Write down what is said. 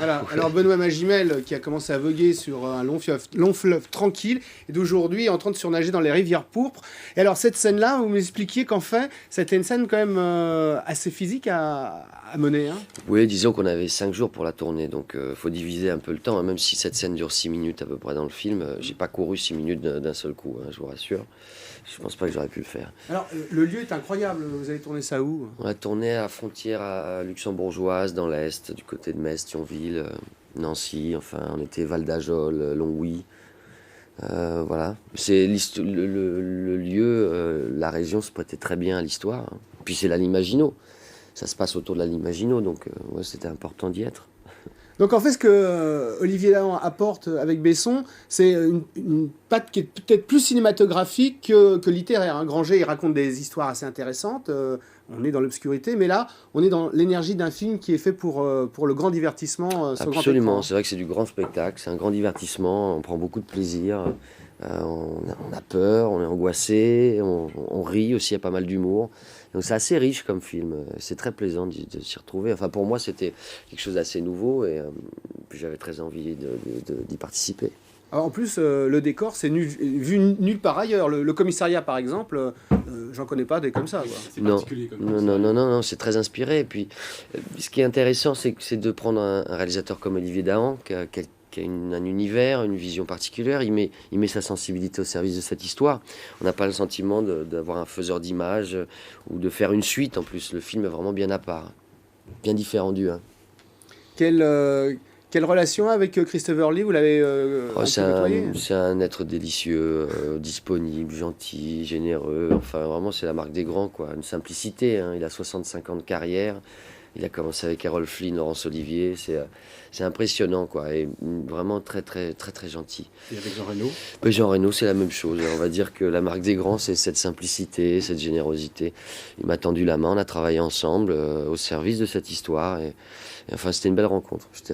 Voilà. Alors Benoît Magimel, qui a commencé à voguer sur un long fleuve tranquille, est d'aujourd'hui en train de surnager dans les rivières pourpres. Et alors cette scène-là, vous m'expliquiez qu'en fait, c'était une scène quand même assez physique à mener. Hein. Oui, disons qu'on avait 5 jours pour la tourner, donc faut diviser un peu le temps. Hein, même si cette scène dure 6 minutes à peu près dans le film, j'ai pas couru 6 minutes d'un seul coup, hein, je vous rassure. Je pense pas que j'aurais pu le faire. Alors le lieu est incroyable, vous avez tourné ça où? On a tourné à la frontière luxembourgeoise, dans l'Est, du côté de Metz, Thionville, Nancy, enfin on était Val d'Ajol, Longwy. Voilà, c'est le lieu, la région se prêtait très bien à l'histoire. Hein. Puis c'est la Limagino, ça se passe autour de la Limagino, donc ouais, c'était important d'y être. Donc en fait, ce que Olivier Dahan apporte avec Besson, c'est une patte qui est peut-être plus cinématographique que littéraire. Hein. Granger, il raconte des histoires assez intéressantes. On est dans l'obscurité, mais là, on est dans l'énergie d'un film qui est fait pour le grand divertissement. Absolument, c'est vrai que c'est du grand spectacle, c'est un grand divertissement, on prend beaucoup de plaisir. On a peur, on est angoissé, on rit aussi, il y a pas mal d'humour. Donc c'est assez riche comme film, c'est très plaisant de s'y retrouver. Enfin pour moi c'était quelque chose d'assez nouveau et puis j'avais très envie d'y participer. Alors, en plus, le décor, c'est vu nulle part ailleurs. Le commissariat, par exemple, j'en connais pas des comme ça. Quoi. C'est particulier comme non, c'est très inspiré. Et puis ce qui est intéressant, c'est de prendre un réalisateur comme Olivier Dahan, qui a un univers, une vision particulière, il met sa sensibilité au service de cette histoire. On n'a pas le sentiment d'avoir un faiseur d'images ou de faire une suite. En plus, le film est vraiment bien à part, bien différent du 1. Quelle relation avec Christopher Lee, vous l'avez c'est un être délicieux, disponible, gentil, généreux. Enfin, vraiment, c'est la marque des grands, quoi. Une simplicité. Hein. Il a 65 ans de carrière. Il a commencé avec Errol Flynn, Laurence Olivier, c'est impressionnant, quoi, et vraiment très gentil. Et avec Jean Reno? Jean Reno, c'est la même chose. On va dire que la marque des grands, c'est cette simplicité, cette générosité. Il m'a tendu la main, on a travaillé ensemble au service de cette histoire, et enfin, c'était une belle rencontre. J'étais